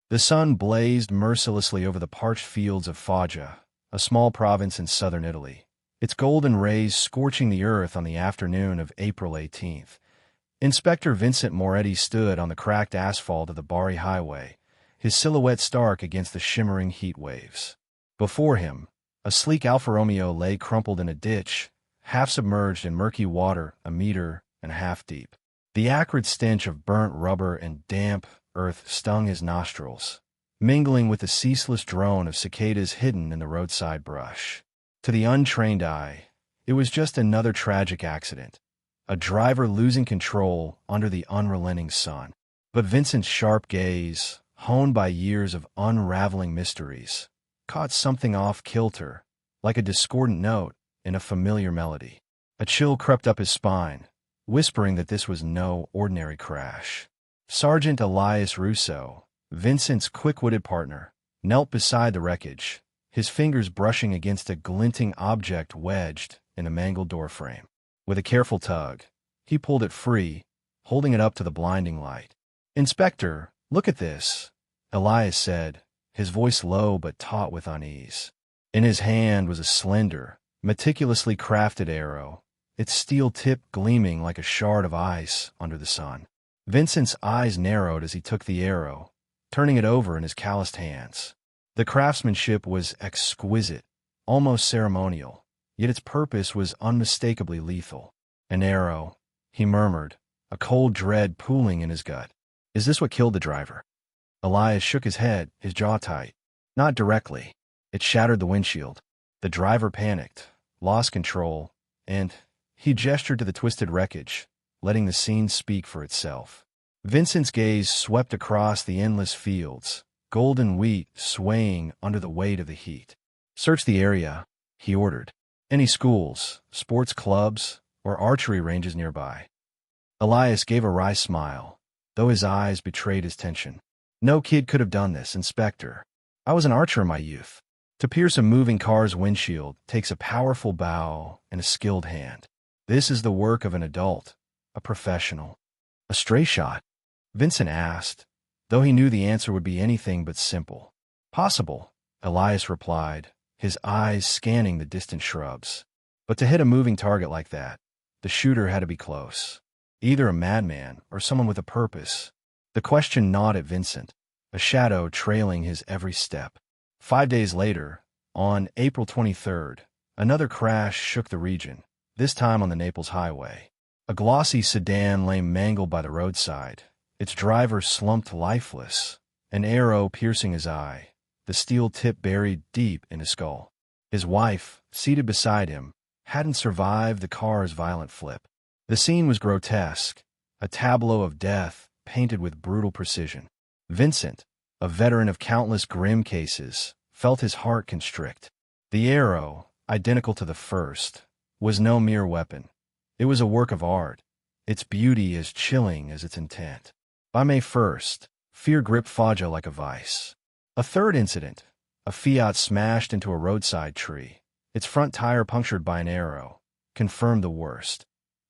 The sun blazed mercilessly over the parched fields of Foggia, a small province in southern Italy, its golden rays scorching the earth on the afternoon of April 18th. Inspector Vincent Moretti stood on the cracked asphalt of the Bari highway, his silhouette stark against the shimmering heat waves. Before him, a sleek Alfa Romeo lay crumpled in a ditch, half submerged in murky water 1.5 meters deep. The acrid stench of burnt rubber and damp earth stung his nostrils, mingling with the ceaseless drone of cicadas hidden in the roadside brush. To the untrained eye, it was just another tragic accident, a driver losing control under the unrelenting sun. But Vincent's sharp gaze, honed by years of unraveling mysteries, caught something off kilter, like a discordant note in a familiar melody. A chill crept up his spine, whispering that this was no ordinary crash. Sergeant Elias Russo, Vincent's quick-witted partner, knelt beside the wreckage, his fingers brushing against a glinting object wedged in a mangled doorframe. With a careful tug, he pulled it free, holding it up to the blinding light. "Inspector, look at this," Elias said, his voice low but taut with unease. In his hand was a slender, meticulously crafted arrow, its steel tip gleaming like a shard of ice under the sun. Vincent's eyes narrowed as he took the arrow, turning it over in his calloused hands. The craftsmanship was exquisite, almost ceremonial, yet its purpose was unmistakably lethal. "An arrow," he murmured, a cold dread pooling in his gut. "Is this what killed the driver?" Elias shook his head, his jaw tight. "Not directly. It shattered the windshield. The driver panicked, lost control, and he gestured to the twisted wreckage, letting the scene speak for itself." Vincent's gaze swept across the endless fields, golden wheat swaying under the weight of the heat. "Search the area," he ordered. "Any schools, sports clubs, or archery ranges nearby." Elias gave a wry smile, though his eyes betrayed his tension. "No kid could have done this, Inspector. I was an archer in my youth. To pierce a moving car's windshield takes a powerful bow and a skilled hand. This is the work of an adult, a professional." "A stray shot?" Vincent asked, though he knew the answer would be anything but simple. "Possible," Elias replied, his eyes scanning the distant shrubs. "But to hit a moving target like that, the shooter had to be close. Either a madman or someone with a purpose." The question gnawed at Vincent, a shadow trailing his every step. 5 days later, on April 23rd, another crash shook the region, this time on the Naples highway. A glossy sedan lay mangled by the roadside, its driver slumped lifeless, an arrow piercing his eye, the steel tip buried deep in his skull. His wife, seated beside him, hadn't survived the car's violent flip. The scene was grotesque, a tableau of death painted with brutal precision. Vincent, a veteran of countless grim cases, felt his heart constrict. The arrow, identical to the first, was no mere weapon. It was a work of art, its beauty as chilling as its intent. By May 1st, fear gripped Foggia like a vice. A third incident, a Fiat smashed into a roadside tree, its front tire punctured by an arrow, confirmed the worst.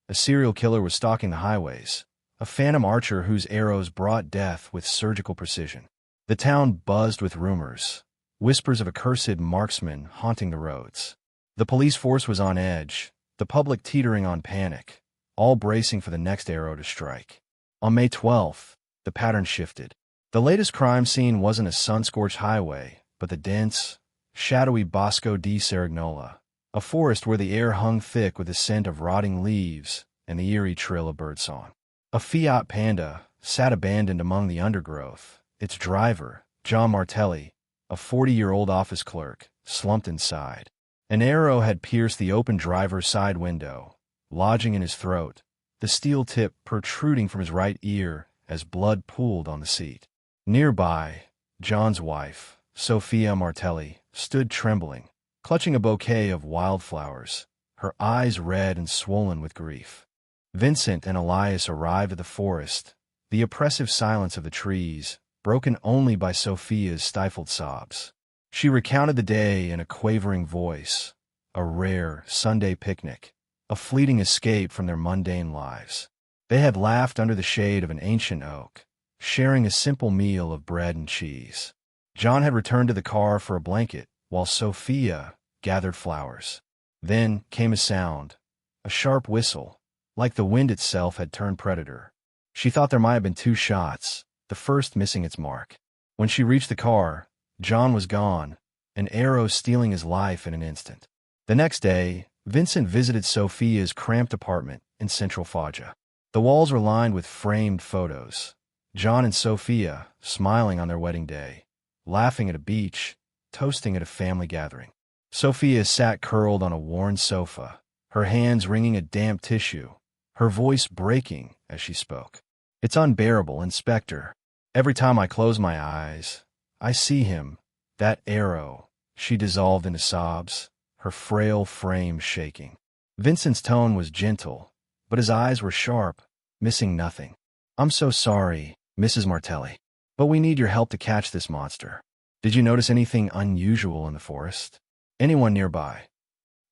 A serial killer was stalking the highways, a phantom archer whose arrows brought death with surgical precision. The town buzzed with rumors, whispers of accursed marksmen haunting the roads. The police force was on edge, the public teetering on panic, all bracing for the next arrow to strike. On May 12th, the pattern shifted. The latest crime scene wasn't a sun-scorched highway, but the dense, shadowy Bosco di Cerignola, a forest where the air hung thick with the scent of rotting leaves and the eerie trill of birdsong. A Fiat Panda sat abandoned among the undergrowth, its driver, John Martelli, a 40-year-old office clerk, slumped inside. An arrow had pierced the open driver's side window, lodging in his throat, the steel tip protruding from his right ear as blood pooled on the seat. Nearby, John's wife, Sophia Martelli, stood trembling, clutching a bouquet of wildflowers, her eyes red and swollen with grief. Vincent and Elias arrived at the forest, the oppressive silence of the trees, broken only by Sophia's stifled sobs. She recounted the day in a quavering voice, a rare Sunday picnic, a fleeting escape from their mundane lives. They had laughed under the shade of an ancient oak, sharing a simple meal of bread and cheese. John had returned to the car for a blanket, while Sophia gathered flowers. Then came a sound, a sharp whistle, like the wind itself had turned predator. She thought there might have been 2 shots, the first missing its mark. When she reached the car, John was gone, an arrow stealing his life in an instant. The next day, Vincent visited Sophia's cramped apartment in central Foggia. The walls were lined with framed photos. John and Sophia, smiling on their wedding day, laughing at a beach, toasting at a family gathering. Sophia sat curled on a worn sofa, her hands wringing a damp tissue, her voice breaking as she spoke. "It's unbearable, Inspector. Every time I close my eyes, I see him, that arrow." She dissolved into sobs, her frail frame shaking. Vincent's tone was gentle, but his eyes were sharp, missing nothing. "I'm so sorry, Mrs. Martelli, but we need your help to catch this monster. Did you notice anything unusual in the forest? Anyone nearby?"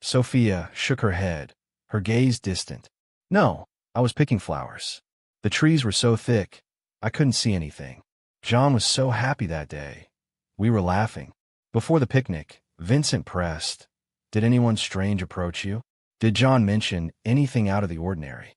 Sophia shook her head, her gaze distant. "No, I was picking flowers. The trees were so thick, I couldn't see anything. John was so happy that day. We were laughing." Before the picnic, Vincent pressed, "Did anyone strange approach you? Did John mention anything out of the ordinary?"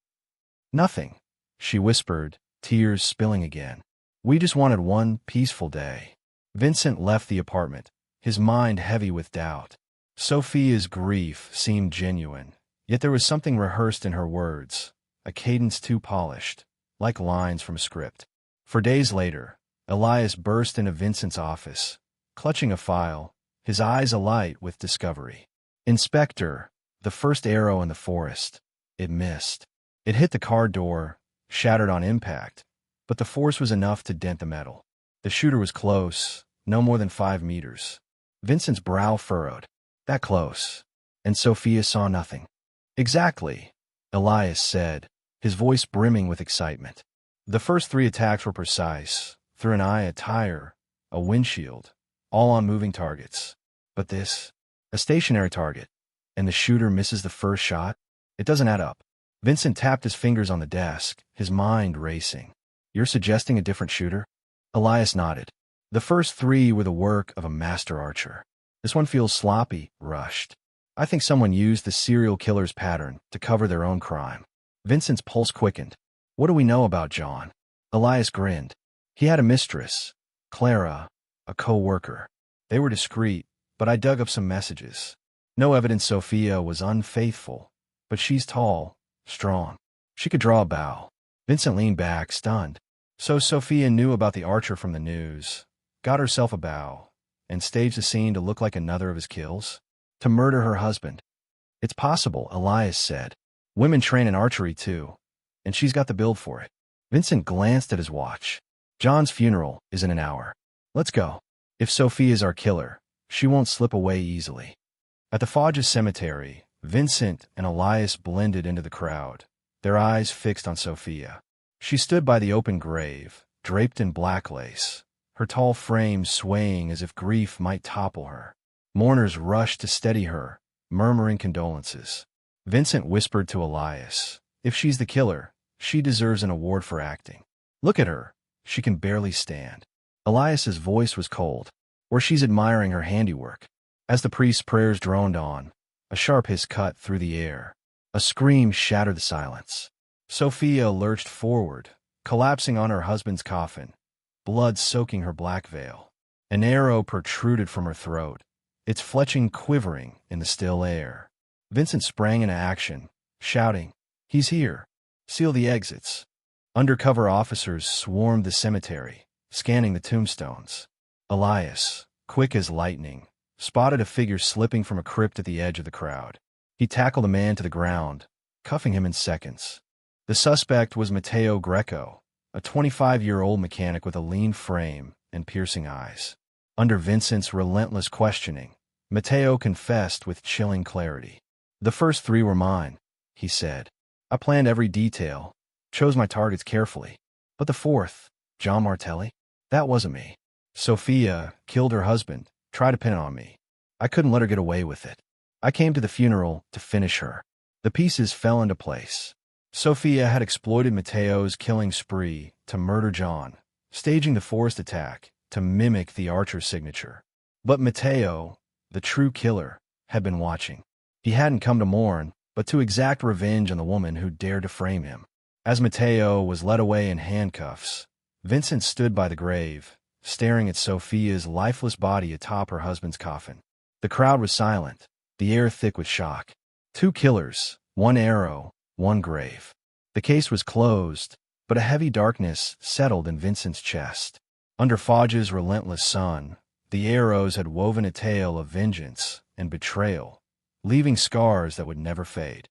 "Nothing," she whispered, tears spilling again. "We just wanted one peaceful day." Vincent left the apartment, his mind heavy with doubt. Sophia's grief seemed genuine, yet there was something rehearsed in her words, a cadence too polished, like lines from a script. For days later, Elias burst into Vincent's office, clutching a file, his eyes alight with discovery. "Inspector, the first arrow in the forest. It missed. It hit the car door, shattered on impact, but the force was enough to dent the metal. The shooter was close, no more than 5 meters." Vincent's brow furrowed. "That close. And Sophia saw nothing?" "Exactly," Elias said, his voice brimming with excitement. "The first 3 attacks were precise, through an eye, a tire, a windshield, all on moving targets. But this, a stationary target, and the shooter misses the first shot? It doesn't add up." Vincent tapped his fingers on the desk, his mind racing. "You're suggesting a different shooter?" Elias nodded. "The first 3 were the work of a master archer. This one feels sloppy, rushed. I think someone used the serial killer's pattern to cover their own crime." Vincent's pulse quickened. "What do we know about John?" Elias grinned. "He had a mistress, Clara, a co-worker. They were discreet, but I dug up some messages. No evidence Sophia was unfaithful, but she's tall, strong. She could draw a bow." Vincent leaned back, stunned. So Sophia knew about the archer from the news, got herself a bow, and staged a scene to look like another of his kills? To murder her husband? "It's possible," Elias said. "Women train in archery too, and she's got the build for it." Vincent glanced at his watch. "John's funeral is in an hour. Let's go. If Sophia's our killer, she won't slip away easily." At the Foggia cemetery, Vincent and Elias blended into the crowd, their eyes fixed on Sophia. She stood by the open grave, draped in black lace, her tall frame swaying as if grief might topple her. Mourners rushed to steady her, murmuring condolences. Vincent whispered to Elias, "If she's the killer, she deserves an award for acting. Look at her. She can barely stand." Elias's voice was cold. "Or she's admiring her handiwork." As the priest's prayers droned on, a sharp hiss cut through the air. A scream shattered the silence. Sophia lurched forward, collapsing on her husband's coffin, blood soaking her black veil. An arrow protruded from her throat, its fletching quivering in the still air. Vincent sprang into action, shouting, "He's here! Seal the exits!" Undercover officers swarmed the cemetery, scanning the tombstones. Elias, quick as lightning, spotted a figure slipping from a crypt at the edge of the crowd. He tackled a man to the ground, cuffing him in seconds. The suspect was Matteo Greco, a 25-year-old mechanic with a lean frame and piercing eyes. Under Vincent's relentless questioning, Matteo confessed with chilling clarity. "The first 3 were mine," he said. "I planned every detail, chose my targets carefully. But the 4th, John Martelli? That wasn't me. Sophia killed her husband, tried to pin it on me. I couldn't let her get away with it. I came to the funeral to finish her." The pieces fell into place. Sophia had exploited Matteo's killing spree to murder John, staging the forced attack to mimic the archer's signature. But Matteo, the true killer, had been watching. He hadn't come to mourn, but to exact revenge on the woman who dared to frame him. As Matteo was led away in handcuffs, Vincent stood by the grave, staring at Sophia's lifeless body atop her husband's coffin. The crowd was silent, the air thick with shock. Two killers, one arrow, one grave. The case was closed, but a heavy darkness settled in Vincent's chest. Under Foggia's relentless sun, the arrows had woven a tale of vengeance and betrayal, leaving scars that would never fade.